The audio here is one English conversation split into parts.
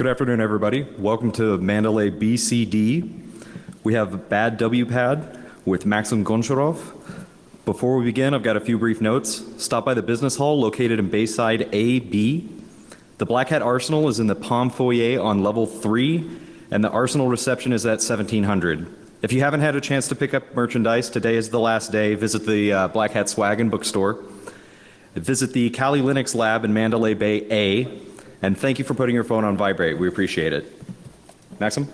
Good afternoon, everybody. Welcome to Mandalay BCD. We have BadWPAD with Maxim Goncharov. Before we begin, I've got a few brief notes. Stop by the business hall located in Bayside AB. The Black Hat Arsenal is in the Palm Foyer on level 3, and the Arsenal reception is at 1700. If you haven't had a chance to pick up merchandise, today is the last day. Visit the Black Hat Swag and Bookstore. Visit the Kali Linux Lab in Mandalay Bay A. And thank you for putting your phone on vibrate. We appreciate it. Maxim?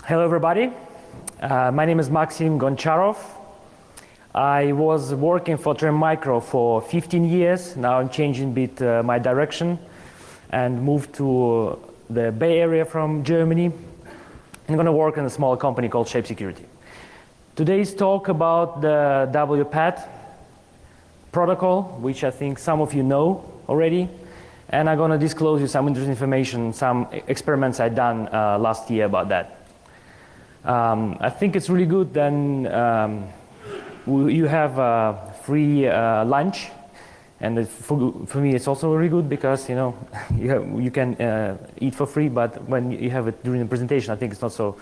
Hello, everybody. My name is Maxim Goncharov. I was working for Trend Micro for 15 years. Now I'm changing a bit my direction and moved to the Bay Area from Germany. I'm going to work in a small company called Shape Security. Today's talk about the BadWPAD protocol, which I think some of you know already. And I'm going to disclose you some interesting information, some experiments I've done last year about that. I think it's really good then you have a free lunch. And for me, it's also really good because you can eat for free, but when you have it during the presentation, I think it's not so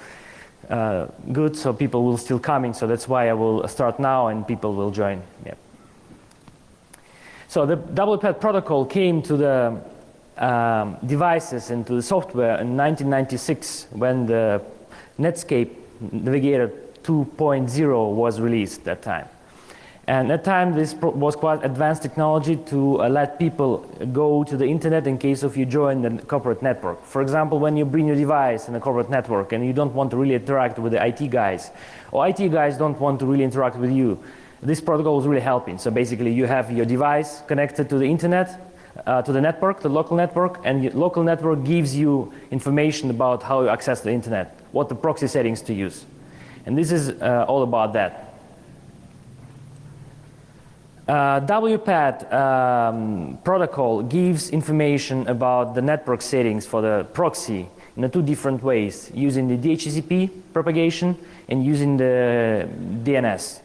good, so people will still come in. So that's why I will start now, and people will join. Yeah. So the BadWPAD protocol came to the devices and to the software in 1996 when the Netscape Navigator 2.0 was released that time. And at that time, this was quite advanced technology to let people go to the internet in case of you join the corporate network. For example, when you bring your device in a corporate network and you don't want to really interact with the IT guys, or IT guys don't want to really interact with you, this protocol is really helping. So basically, you have your device connected to the internet, to the network, the local network, and your local network gives you information about how you access the internet, what the proxy settings to use. And this is all about that. BadWPAD protocol gives information about the network settings for the proxy in two different ways, using the DHCP propagation and using the DNS.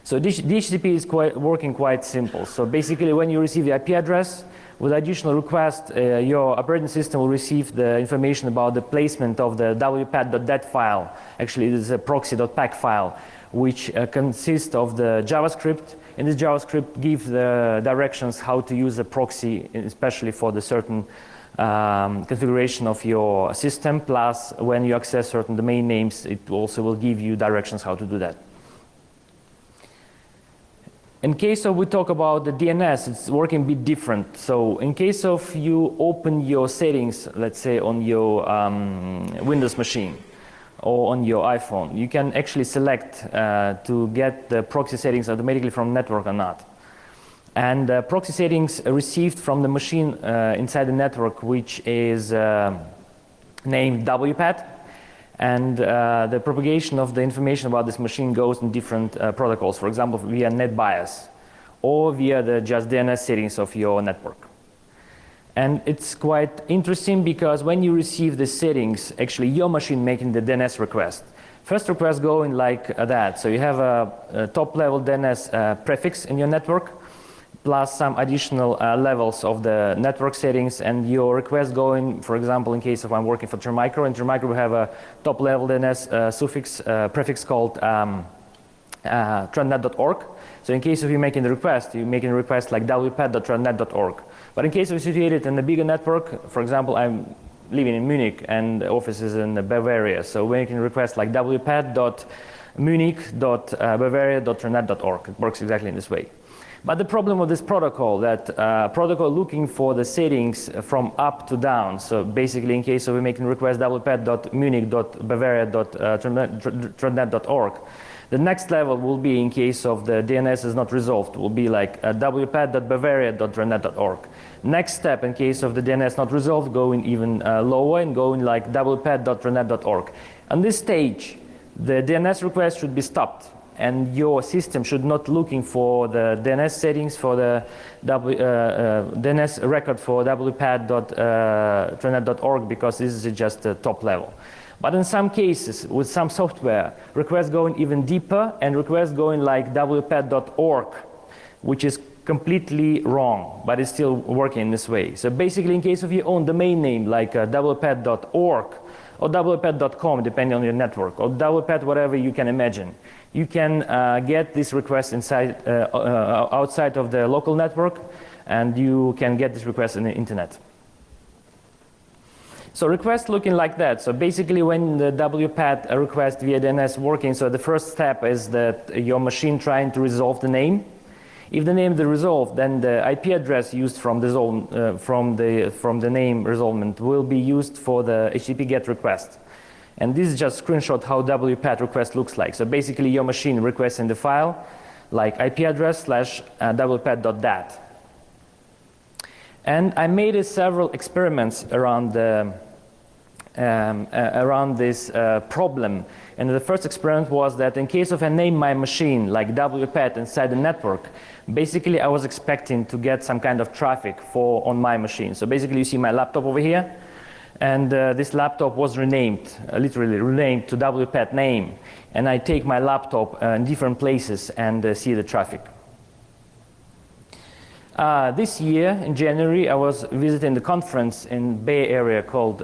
So DHCP is working quite simple. So basically, when you receive the IP address, with additional request, your operating system will receive the information about the placement of the wpad.dat file. Actually, it is a proxy.pack file, which consists of the JavaScript. And this JavaScript gives the directions how to use a proxy, especially for the certain configuration of your system. Plus, when you access certain domain names, it also will give you directions how to do that. In case of we talk about the DNS, it's working a bit different. So in case of you open your settings, let's say on your Windows machine, or on your iPhone, you can actually select to get the proxy settings automatically from network or not. And proxy settings received from the machine inside the network, which is named BadWPAD. And the propagation of the information about this machine goes in different protocols, for example, via NetBIOS or via the just DNS settings of your network. And it's quite interesting because when you receive the settings, actually your machine making the DNS request. First request going like that. So you have a top-level DNS prefix in your network, plus some additional levels of the network settings, and your request going, for example, in case of I'm working for Trend Micro, and Trend Micro we have a top-level DNS prefix called trendnet.org. So in case of you making the request, you're making a request like wpad.trendnet.org. But in case of situated in a bigger network, for example, I'm living in Munich and the office is in Bavaria, so we're making a request like wpad.munich.bavaria.trendnet.org. It works exactly in this way. But the problem with this protocol, that protocol looking for the settings from up to down. So basically, in case of we making request wpad.munich.bavaria.trendnet.org, the next level will be, in case of the DNS is not resolved, will be like wpad.bavaria.trendnet.org. Next step, in case of the DNS not resolved, going even lower and going like wpad.trendnet.org. On this stage, the DNS request should be stopped, and your system should not looking for the DNS settings for the DNS record for wpad.trendnet.org, because this is just the top level. But in some cases, with some software, requests going even deeper and requests going like wpad.org which is completely wrong, but it's still working this way. So basically, in case of your own domain name, like BadWPAD.org or BadWPAD.com, depending on your network, or BadWPAD, whatever you can imagine, you can get this request inside, outside of the local network, and you can get this request in the internet. So request looking like that. So basically, when the WPAD request via DNS working, so the first step is that your machine trying to resolve the name. If the name is resolved, then the IP address used from the name resolvement will be used for the HTTP GET request. And this is just a screenshot how WPAD request looks like. So basically, your machine requesting the file like IP address / WPAD.dat. And I made several experiments around this problem. And the first experiment was that in case of I name my machine like WPAD inside the network, basically I was expecting to get some kind of traffic on my machine. So basically you see my laptop over here, and this laptop was renamed, literally renamed to WPAD name. And I take my laptop in different places and see the traffic. This year, in January, I was visiting the conference in Bay Area called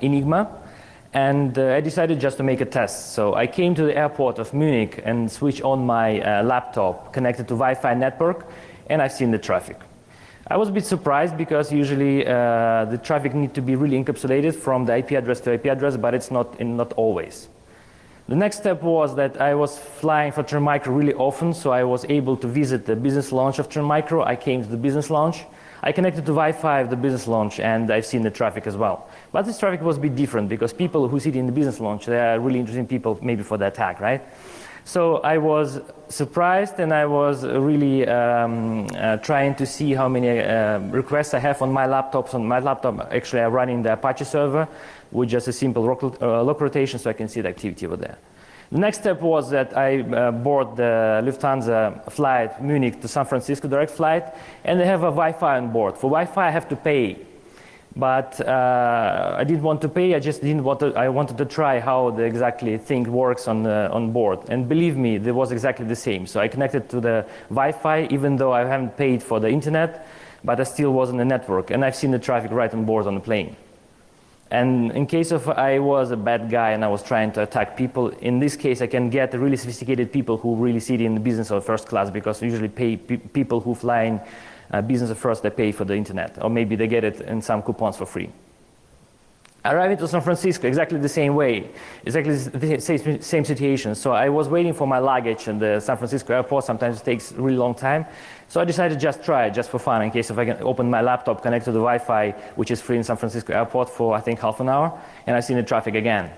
Enigma, and I decided just to make a test. So I came to the airport of Munich and switched on my laptop connected to Wi-Fi network, and I've seen the traffic. I was a bit surprised because usually the traffic needs to be really encapsulated from the IP address to IP address, but it's not always. The next step was that I was flying for Trend Micro really often, so I was able to visit the business launch of Trend Micro. I came to the business launch. I connected to Wi-Fi of the business launch, and I've seen the traffic as well. But this traffic was a bit different because people who sit in the business launch, they are really interesting people maybe for the attack, right? So I was surprised, and I was really trying to see how many requests I have on my laptops. On my laptop, actually, I'm running the Apache server with just a simple local rotation, so I can see the activity over there. The next step was that I board the Lufthansa flight Munich to San Francisco direct flight, and they have a Wi-Fi on board. For Wi-Fi, I have to pay. But I didn't want to pay. I just didn't want to. I wanted to try how the exactly thing works on board. And believe me, it was exactly the same. So I connected to the Wi-Fi, even though I haven't paid for the internet, but I still was on the network. And I've seen the traffic right on board on the plane. And in case of I was a bad guy and I was trying to attack people, in this case I can get really sophisticated people who really sit in the business of first class, because usually pay people who fly in business of first, they pay for the internet, or maybe they get it in some coupons for free. Arriving to San Francisco, exactly the same way, exactly the same situation. So I was waiting for my luggage in the San Francisco airport. Sometimes it takes a really long time. So I decided to just try it, just for fun, in case if I can open my laptop, connect to the Wi-Fi, which is free in San Francisco airport for, I think, half an hour, and I've seen the traffic again.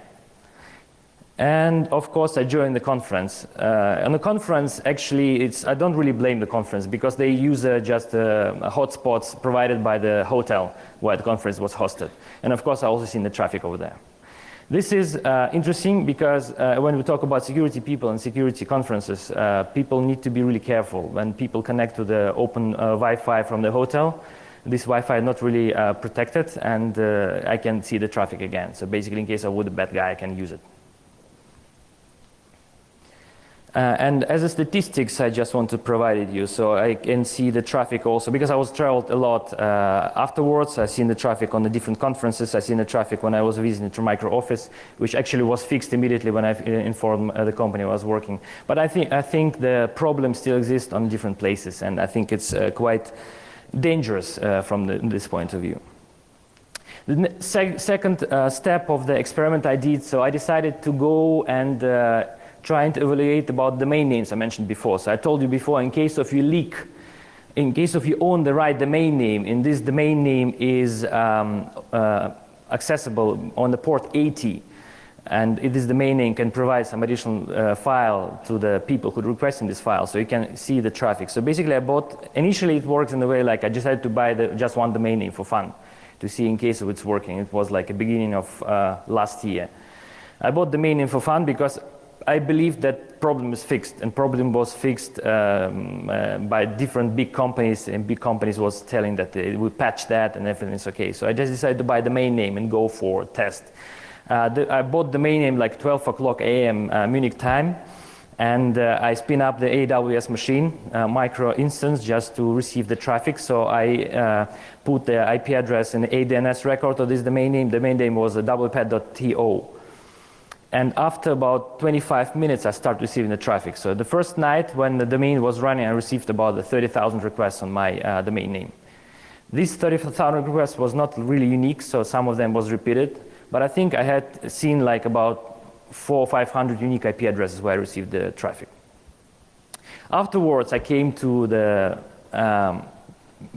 And of course, I joined the conference. On the conference, actually, I don't really blame the conference, because they use just hotspots provided by the hotel where the conference was hosted. And of course, I also seen the traffic over there. This is interesting because when we talk about security people and security conferences, people need to be really careful when people connect to the open Wi-Fi from the hotel. This Wi-Fi is not really protected, and I can see the traffic again. So basically, in case I would a bad guy, I can use it. And as a statistics, I just want to provide you, so I can see the traffic also, because I was traveled a lot afterwards. I've seen the traffic on the different conferences. I've seen the traffic when I was visiting the Micro office, which actually was fixed immediately when I informed the company I was working. But I think the problem still exists on different places, and I think it's quite dangerous from this point of view. The second step of the experiment I did, so I decided to go and trying to evaluate about domain names I mentioned before. So I told you before, in case of you leak, in case of you own the right domain name, and this domain name is accessible on the port 80, and this domain name can provide some additional file to the people who are requesting this file, so you can see the traffic. So basically I bought, initially it works in the way like I decided to buy just one domain name for fun, to see in case of it's working. It was like a beginning of last year. I bought domain name for fun because I believe that problem is fixed, and problem was fixed by different big companies, and big companies was telling that they would patch that and everything's okay. So I just decided to buy the domain name and go for test. I bought the domain name like 12 o'clock a.m. Munich time, And I spin up the AWS machine, micro instance, just to receive the traffic. So I put the IP address in the ADNS record of this domain name. The domain name was BadWPAD.to. And after about 25 minutes, I start receiving the traffic. So the first night when the domain was running, I received about 30,000 requests on my domain name. This 30,000 requests was not really unique, so some of them was repeated. But I think I had seen like about 400 or 500 unique IP addresses where I received the traffic. Afterwards, I came to the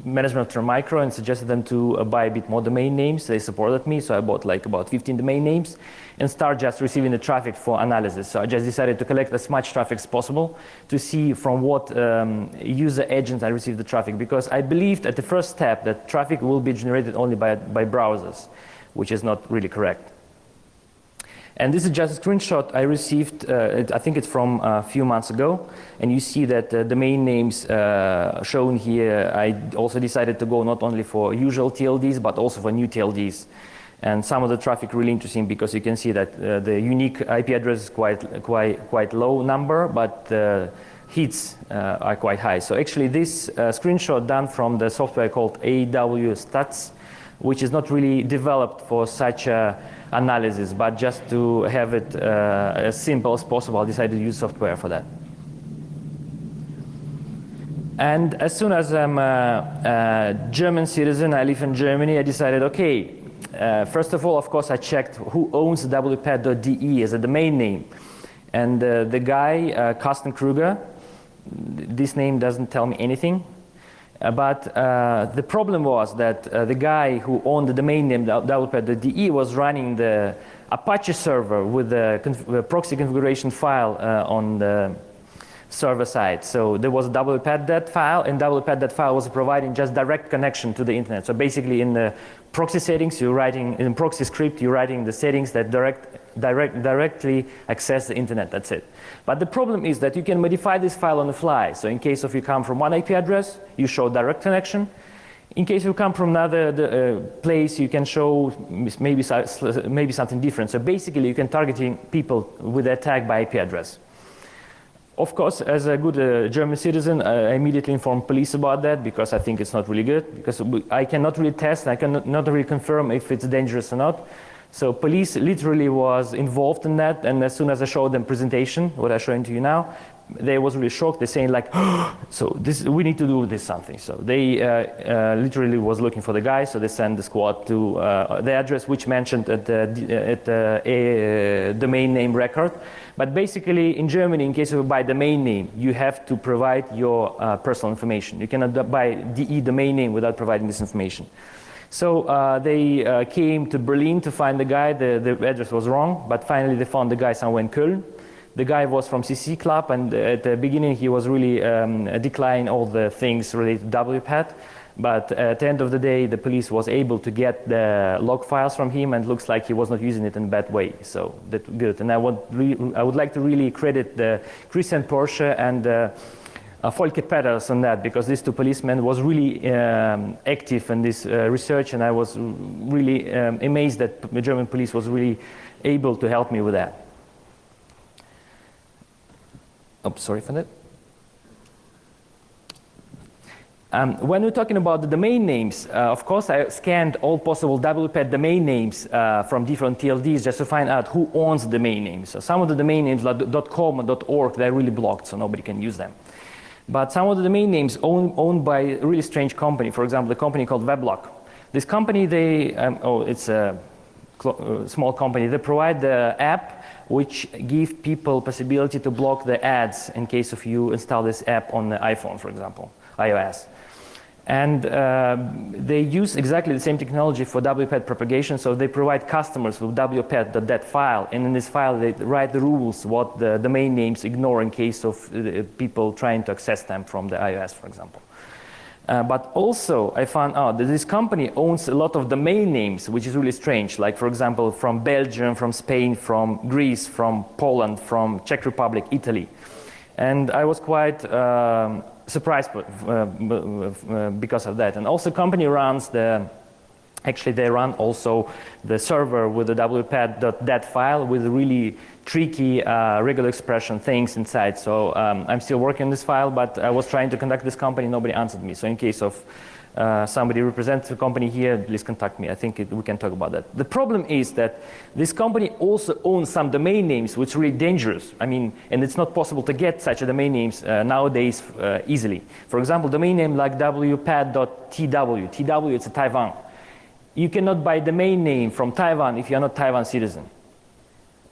management of Termicro and suggested them to buy a bit more domain names. They supported me, so I bought like about 15 domain names and start just receiving the traffic for analysis. So I just decided to collect as much traffic as possible to see from what user agents I received the traffic, because I believed at the first step that traffic will be generated only by browsers, which is not really correct. And this is just a screenshot I received, I think it's from a few months ago. And you see that the domain names shown here, I also decided to go not only for usual TLDs, but also for new TLDs. And some of the traffic really interesting because you can see that the unique IP address is quite low number, but the hits are quite high. So actually this screenshot done from the software called AWStats, which is not really developed for such analysis, but just to have it as simple as possible, I decided to use software for that. And as soon as I'm a German citizen, I live in Germany, I decided, okay, first of all, of course, I checked who owns WPAD.de as a domain name. And the guy, Carsten Kruger, this name doesn't tell me anything. But the problem was that the guy who owned the domain name WPAD.de was running the Apache server with the proxy configuration file on the server side. So there was a WPAD file, and WPAD file was providing just direct connection to the internet. So basically in the proxy settings, you're writing, in proxy script, you're writing the settings that directly access the internet, that's it. But the problem is that you can modify this file on the fly. So in case if you come from one IP address, you show direct connection. In case you come from another place, you can show maybe something different. So basically you can targeting people with their tag by IP address. Of course, as a good German citizen, I immediately informed police about that because I think it's not really good, because I cannot really test, I cannot really confirm if it's dangerous or not. So police literally was involved in that, and as soon as I showed them presentation, what I'm showing to you now, they was really shocked. They're saying like, oh, so this, we need to do this something. So they literally was looking for the guy, so they sent the squad to the address which mentioned at a domain name record. But basically in Germany, in case you buy domain name, you have to provide your personal information. You cannot buy DE domain name without providing this information. So they came to Berlin to find the guy. The address was wrong, but finally they found the guy somewhere in Köln. The guy was from CC Club, and at the beginning he was really declining all the things related to WPAD. But at the end of the day, the police was able to get the log files from him, and it looks like he was not using it in a bad way. So that's good. And I would like to really credit the Christian Porsche and Volker Petters on that, because these two policemen was really active in this research, and I was really amazed that the German police was really able to help me with that. Oh, sorry for that. When we're talking about the domain names, of course, I scanned all possible WPAD domain names from different TLDs just to find out who owns the domain names. So some of the domain names like .com and .org, they're really blocked, so nobody can use them. But some of the domain names owned by a really strange company, for example, a company called Weblog. This company, it's a small company. They provide the app which give people possibility to block the ads in case of you install this app on the iPhone, for example, iOS. And they use exactly the same technology for WPAD propagation, so they provide customers with WPAD.dat file, and in this file they write the rules what the domain names ignore in case of people trying to access them from the iOS, for example. But also I found out that this company owns a lot of domain names, which is really strange, like for example from Belgium, from Spain, from Greece, from Poland, from Czech Republic, Italy. And I was quite surprised because of that. And also the company runs the Actually, they run also the server with the WPAD.dat file with really tricky regular expression things inside. So I'm still working on this file, but I was trying to contact this company, nobody answered me. So in case of somebody represents the company here, please contact me. I think we can talk about that. The problem is that this company also owns some domain names, which are really dangerous. I mean, and it's not possible to get such a domain names nowadays easily. For example, domain name like WPAD.tw. TW, it's a Taiwan. You cannot buy domain name from Taiwan if you're not Taiwan citizen.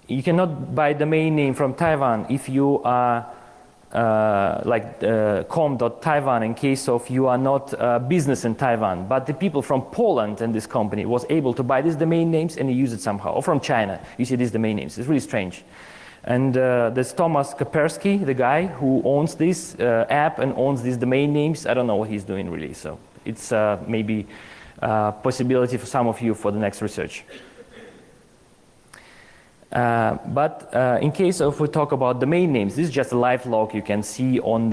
You cannot buy domain name from Taiwan if you are com.taiwan in case of you are not business in Taiwan. But the people from Poland and this company was able to buy these domain names and use it somehow. Or from China, you see these domain names. It's really strange. And there's Thomas Kapersky, the guy who owns this app and owns these domain names. I don't know what he's doing really. So it's maybe possibility for some of you for the next research. But in case of we talk about domain names, this is just a live log you can see on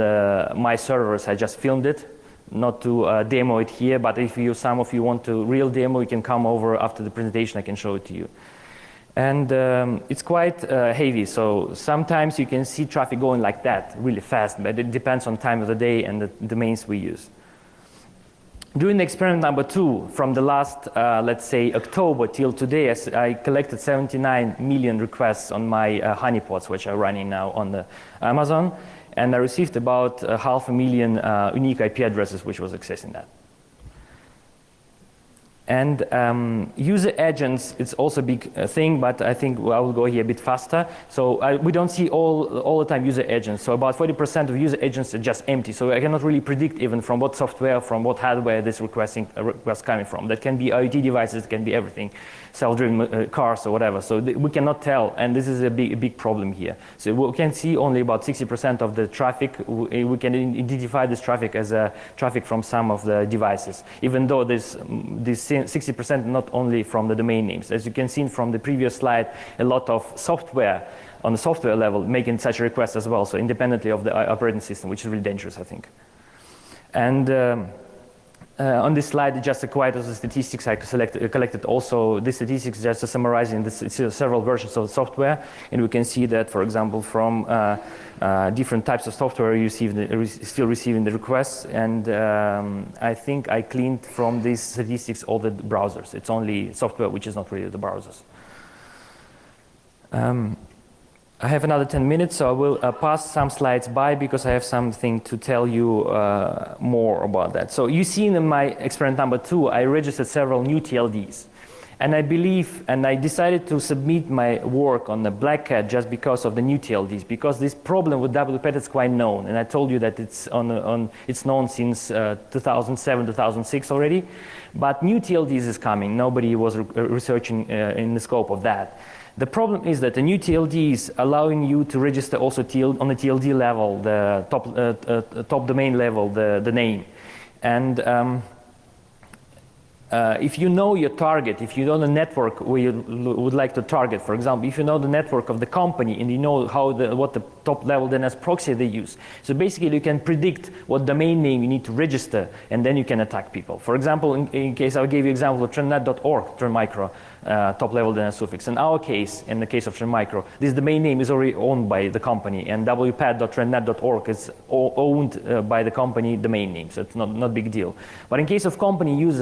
my servers. I just filmed it, not to demo it here, but if some of you want to real demo, you can come over after the presentation, I can show it to you. And it's quite heavy, so sometimes you can see traffic going like that, really fast, but it depends on time of the day and the domains we use. During the experiment number 2, from the last, let's say, October till today, I collected 79 million requests on my honeypots, which are running now on the Amazon, and I received about 500,000 unique IP addresses, which was accessing that. And user agents, it's also a big thing, but I think I will go here a bit faster. So we don't see all the time user agents. So about 40% of user agents are just empty. So I cannot really predict even from what software, from what hardware this request coming from. That can be IoT devices, it can be everything, self-driven cars or whatever. So we cannot tell, and this is a big problem here. So we can see only about 60% of the traffic. We can identify this traffic as traffic from some of the devices, even though this 60% not only from the domain names. As you can see from the previous slide, a lot of software on the software level making such a request as well, so independently of the operating system, which is really dangerous, I think. And on this slide, just quite as the statistics I collected also. This statistics just summarizing several versions of the software, and we can see that, for example, from different types of software you still receiving the requests, and I think I cleaned from these statistics all the browsers. It's only software which is not really the browsers. I have another 10 minutes, so I will pass some slides by because I have something to tell you more about that. So you see in my experiment number 2, I registered several new TLDs. And I believe, and I decided to submit my work on the Black Cat just because of the new TLDs, because this problem with BadWPAD is quite known. And I told you that it's it's known since 2007, 2006 already. But new TLDs is coming. Nobody was researching in the scope of that. The problem is that the new TLD is allowing you to register also on the TLD level, the top domain level, the name. And if you know your target, if you know the network where you would like to target, for example, if you know the network of the company and you know what the top level DNS proxy they use, so basically you can predict what domain name you need to register, and then you can attack people. For example, in case I gave you example of trendnet.org, Trend Micro, top level DNS suffix. In our case, in the case of Trend Micro, this domain name is already owned by the company, and wpad.trendnet.org is owned by the company domain name, so it's not a big deal. But in case of company use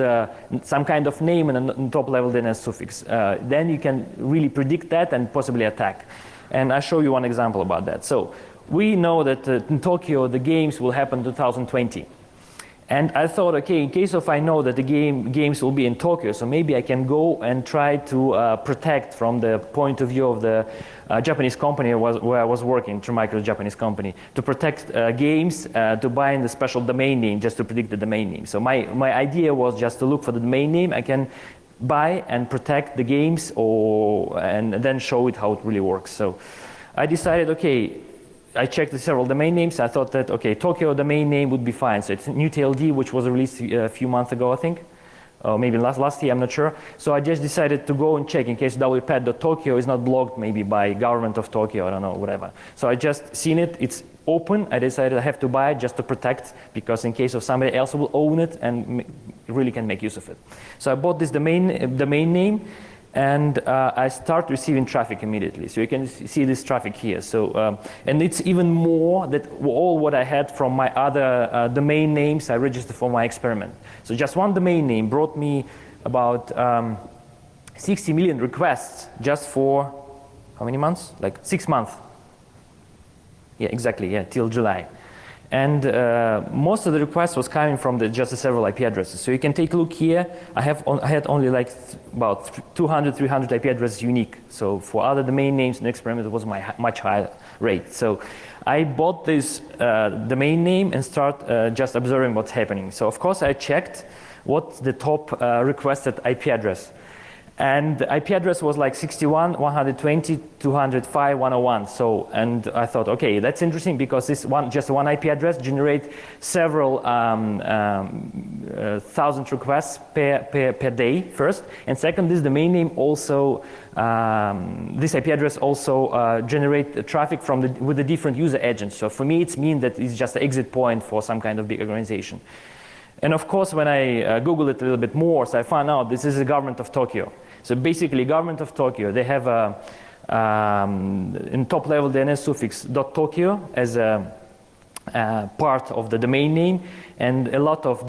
some kind of name and a top level DNS suffix, then you can really predict that and possibly attack. And I'll show you one example about that. So we know that in Tokyo the games will happen in 2020. And I thought, okay, in case of I know that the games will be in Tokyo, so maybe I can go and try to protect from the point of view of the Japanese company where I was working, Trend Micro, Japanese company, to protect games, to buy in the special domain name just to predict the domain name. So my idea was just to look for the domain name I can buy and protect the games, and then show it how it really works. So I decided, okay, I checked the several domain names. I thought that, okay, Tokyo domain name would be fine. So it's new TLD, which was released a few months ago, I think, or maybe last year, I'm not sure. So I just decided to go and check in case WPAD.Tokyo is not blocked maybe by government of Tokyo, I don't know, whatever. So I just seen it, it's open. I decided I have to buy it just to protect, because in case of somebody else will own it and really can make use of it. So I bought this domain name, and I start receiving traffic immediately. So you can see this traffic here. So and it's even more than all what I had from my other domain names I registered for my experiment. So just one domain name brought me about 60 million requests just for how many months? Like 6 months. Yeah, exactly. Yeah, till July. And most of the requests was coming from just the several IP addresses. So you can take a look here. I had only like about 200, 300 IP addresses unique. So for other domain names in the experiment, it was much higher rate. So I bought this domain name and start just observing what's happening. So of course I checked what's the top requested IP address. And the IP address was like 61, 120, 205, 101. So, and I thought, okay, that's interesting because this just one IP address generates several thousand requests per day, first. And second, this domain name also, this IP address also generate traffic with the different user agents. So for me, it means that it's just an exit point for some kind of big organization. And of course, when I Googled it a little bit more, so I found out this is the government of Tokyo. So basically, government of Tokyo, they have a in top level DNS suffix .Tokyo as a part of the domain name, and a lot of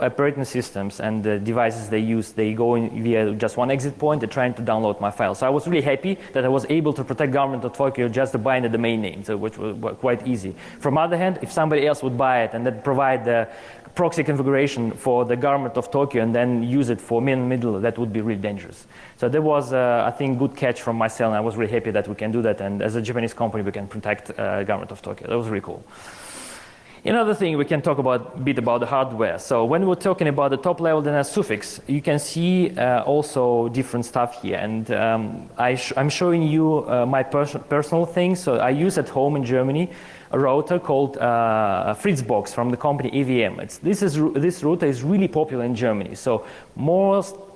operating systems and the devices they use, they go in via just one exit point. They're trying to download my file. So I was really happy that I was able to protect government of Tokyo just by the domain name, so which was quite easy. From the other hand, if somebody else would buy it and then provide the proxy configuration for the government of Tokyo and then use it for middle, that would be really dangerous. So there was, I think, good catch from myself, and I was really happy that we can do that. And as a Japanese company, we can protect government of Tokyo. That was really cool. Another thing, we can talk a bit about the hardware. So when we're talking about the top-level DNS suffix, you can see also different stuff here. And I'm showing you my personal things. So I use at home in Germany a router called Fritzbox from the company AVM. This router is really popular in Germany. So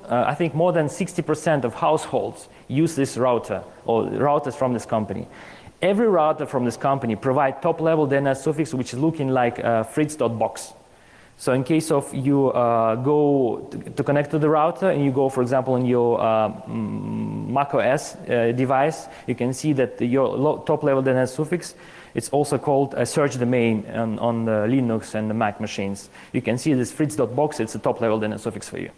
I think more than 60% of households use this router or routers from this company. Every router from this company provides top-level DNS suffix, which is looking like fritz.box. So in case of you go to connect to the router and you go, for example, in your macOS device, you can see that your top-level DNS suffix, it's also called a search domain on the Linux and the Mac machines. You can see this fritz.box, it's a top-level DNS suffix for you.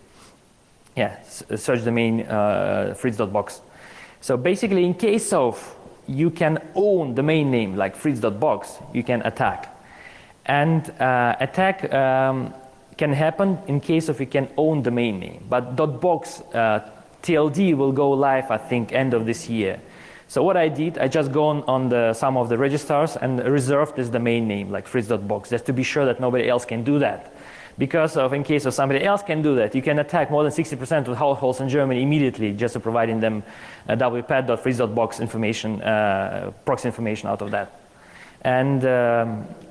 Yeah, search domain fritz.box. So basically, in case of you can own domain name like fritz.box, you can attack. And attack can happen in case of you can own domain name. But .box TLD will go live, I think, end of this year. So what I did, I just go on some of the registrars and reserved this domain name like fritz.box, just to be sure that nobody else can do that. Because in case of somebody else can do that, you can attack more than 60% of households in Germany immediately just to providing them WPAD.fritz.box information, proxy information out of that. And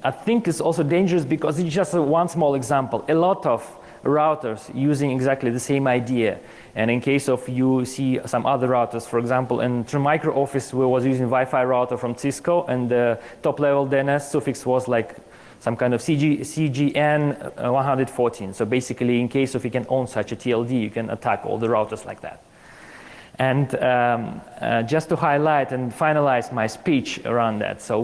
I think it's also dangerous because it's just one small example. A lot of routers using exactly the same idea. And in case of you see some other routers, for example, in Tremicro Office, we was using Wi-Fi router from Cisco, and the top-level DNS suffix was like some kind of CGN 114. So basically, in case of you can own such a TLD, you can attack all the routers like that. And just to highlight and finalize my speech around that. So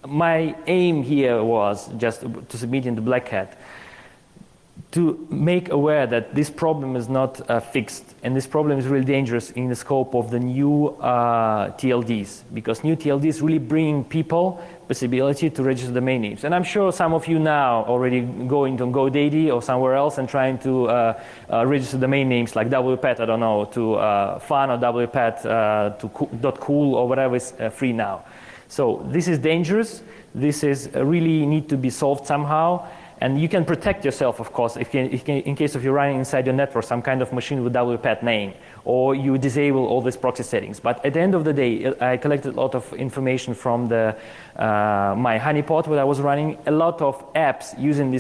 my aim here was just to submit in the Black Hat to make aware that this problem is not fixed, and this problem is really dangerous in the scope of the new TLDs, because new TLDs really bring people possibility to register domain names. And I'm sure some of you now already going to GoDaddy or somewhere else and trying to register domain names like WPAD, I don't know, to fun or WPAD to .cool or whatever is free now. So this is dangerous. This is really need to be solved somehow. And you can protect yourself, of course, in case of you running inside your network some kind of machine with WPAD name, or you disable all these proxy settings. But at the end of the day, I collected a lot of information from my honeypot where I was running, a lot of apps using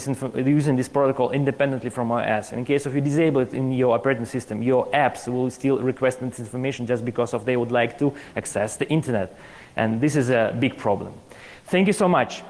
this protocol independently from OS. And in case of you disable it in your operating system, your apps will still request this information just because they would like to access the internet. And this is a big problem. Thank you so much.